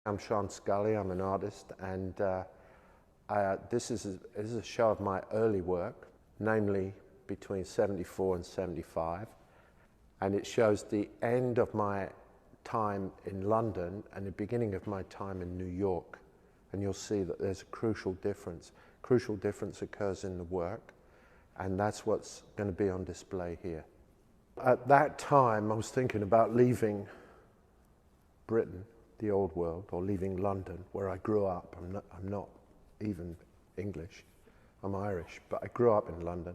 I'm Sean Scully, I'm an artist, and this is a show of my early work, namely between 74 and 75, and it shows the end of my time in London and the beginning of my time in New York, and you'll see that there's a crucial difference. Crucial difference occurs in the work, and that's what's going to be on display here. At that time, I was thinking about leaving Britain, the old world, or leaving London, where I grew up. I'm not even English, I'm Irish, but I grew up in London.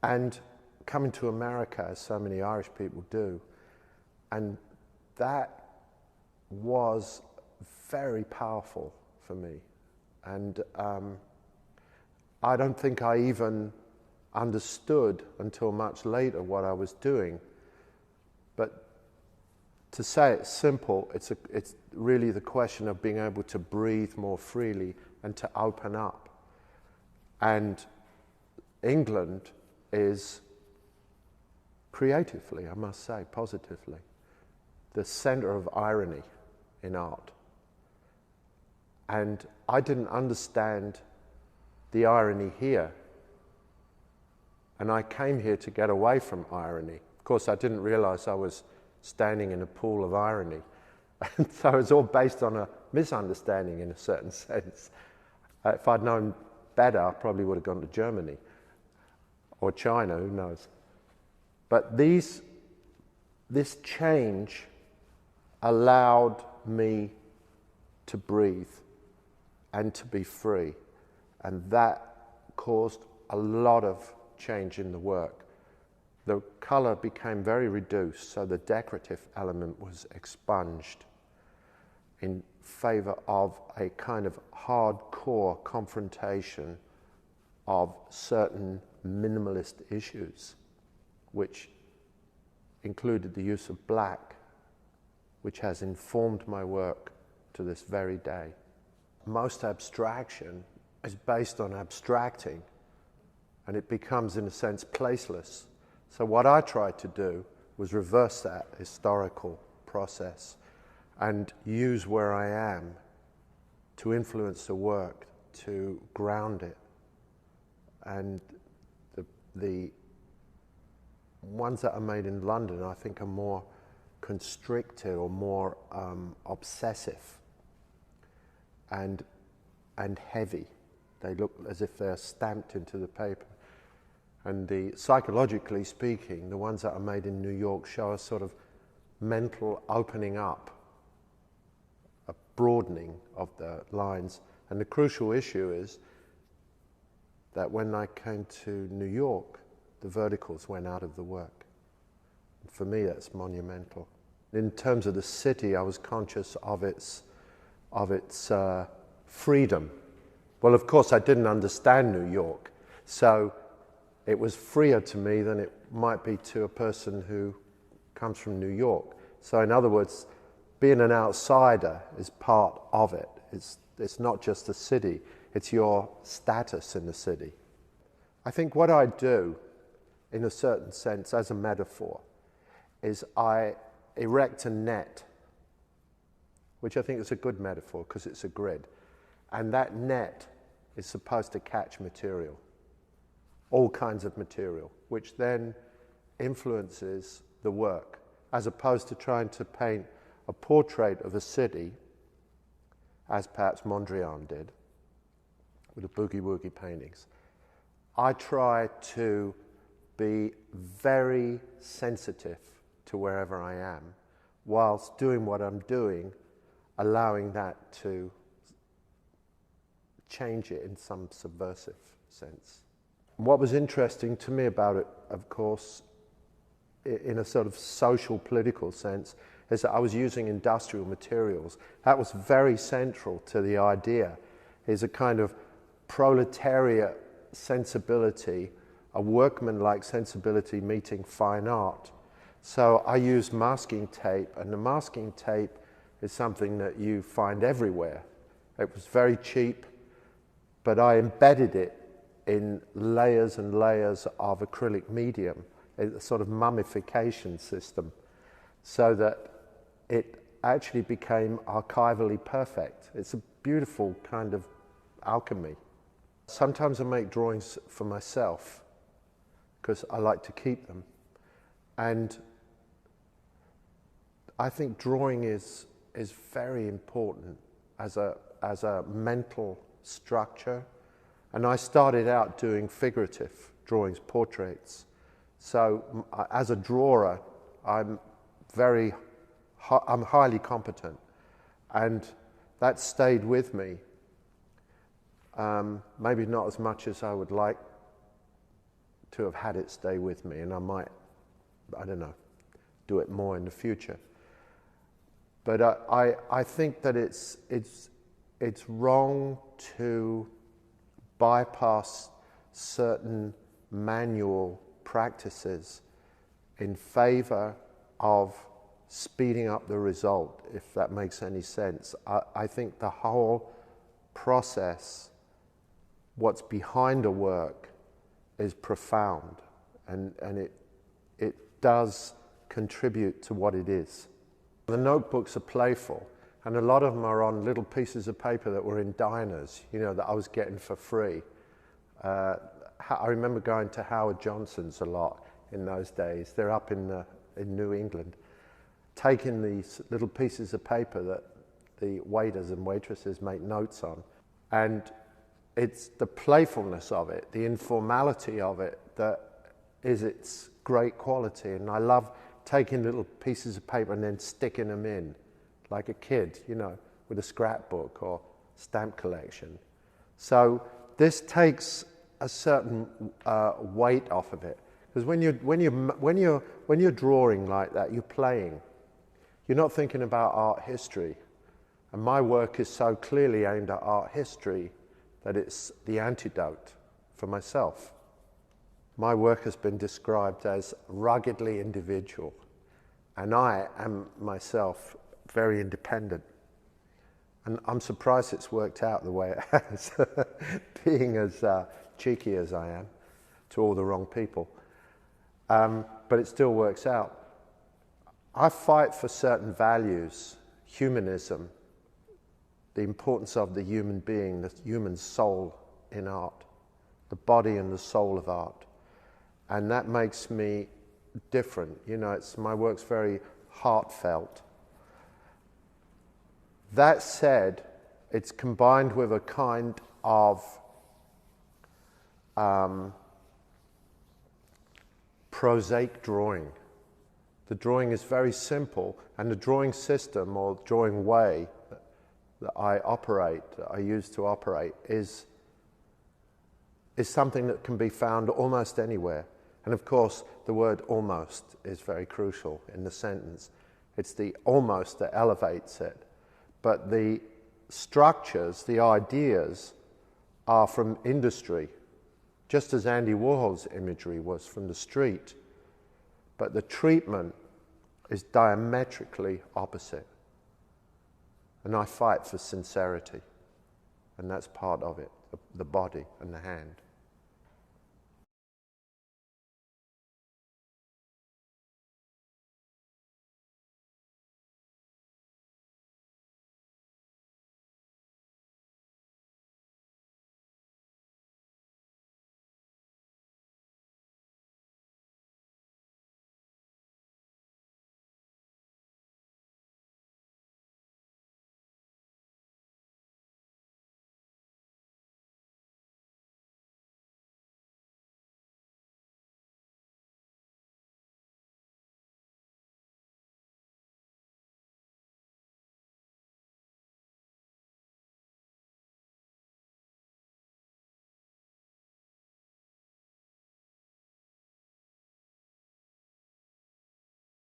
And coming to America, as so many Irish people do, and that was very powerful for me. And I don't think I even understood until much later what I was doing. But to say it's simple, it's really the question of being able to breathe more freely and to open up. And England is, creatively, I must say, positively, the center of irony in art. And I didn't understand the irony here. And I came here to get away from irony. Of course, I didn't realize I was standing in a pool of irony. And so it's all based on a misunderstanding in a certain sense. If I'd known better, I probably would have gone to Germany or China, who knows. But this change allowed me to breathe and to be free. And that caused a lot of change in the work. The color became very reduced, so the decorative element was expunged in favor of a kind of hardcore confrontation of certain minimalist issues, which included the use of black, which has informed my work to this very day. Most abstraction is based on abstracting, and it becomes, in a sense, placeless. So what I tried to do was reverse that historical process and use where I am to influence the work, to ground it. And the ones that are made in London, I think, are more constricted or more obsessive and heavy. They look as if they're stamped into the paper. And psychologically speaking, the ones that are made in New York show a sort of mental opening up, a broadening of the lines. And the crucial issue is that when I came to New York, the verticals went out of the work. And for me, that's monumental. In terms of the city, I was conscious of its freedom. Well, of course, I didn't understand New York, so it was freer to me than it might be to a person who comes from New York. So in other words, being an outsider is part of it. It's not just the city, it's your status in the city. I think what I do, in a certain sense, as a metaphor, is I erect a net, which I think is a good metaphor because it's a grid. And that net is supposed to catch material. All kinds of material, which then influences the work, as opposed to trying to paint a portrait of a city, as perhaps Mondrian did, with the boogie-woogie paintings. I try to be very sensitive to wherever I am, whilst doing what I'm doing, allowing that to change it in some subversive sense. What was interesting to me about it, of course, in a sort of social political sense, is that I was using industrial materials. That was very central to the idea, is a kind of proletariat sensibility, a workman-like sensibility meeting fine art. So I used masking tape, and the masking tape is something that you find everywhere. It was very cheap, but I embedded it in layers and layers of acrylic medium, a sort of mummification system, so that it actually became archivally perfect. It's a beautiful kind of alchemy. Sometimes I make drawings for myself because I like to keep them. And I think drawing is very important as a mental structure. And I started out doing figurative drawings, portraits. So as a drawer, I'm highly competent, and that stayed with me. Maybe not as much as I would like to have had it stay with me, and I might, I don't know, do it more in the future. But I think that it's wrong to bypass certain manual practices in favor of speeding up the result, if that makes any sense. I think the whole process, what's behind a work, is profound, and it does contribute to what it is. The notebooks are playful, and a lot of them are on little pieces of paper that were in diners, you know, that I was getting for free. I remember going to Howard Johnson's a lot in those days. They're up in New England, taking these little pieces of paper that the waiters and waitresses make notes on. And it's the playfulness of it, the informality of it, that is its great quality. And I love taking little pieces of paper and then sticking them in, like a kid, you know, with a scrapbook or stamp collection. So this takes a certain weight off of it, because when you're drawing like that, you're playing. You're not thinking about art history, and my work is so clearly aimed at art history that it's the antidote for myself. My work has been described as ruggedly individual, and I am myself very independent. And I'm surprised it's worked out the way it has, being as cheeky as I am to all the wrong people. But it still works out. I fight for certain values, humanism, the importance of the human being, the human soul in art, the body and the soul of art. And that makes me different. You know, my work's very heartfelt. That said, it's combined with a kind of prosaic drawing. The drawing is very simple, and the drawing system or drawing way that I use to operate, is something that can be found almost anywhere. And of course, the word almost is very crucial in the sentence. It's the almost that elevates it. But the structures, the ideas, are from industry, just as Andy Warhol's imagery was from the street. But the treatment is diametrically opposite. And I fight for sincerity, and that's part of it, the body and the hand.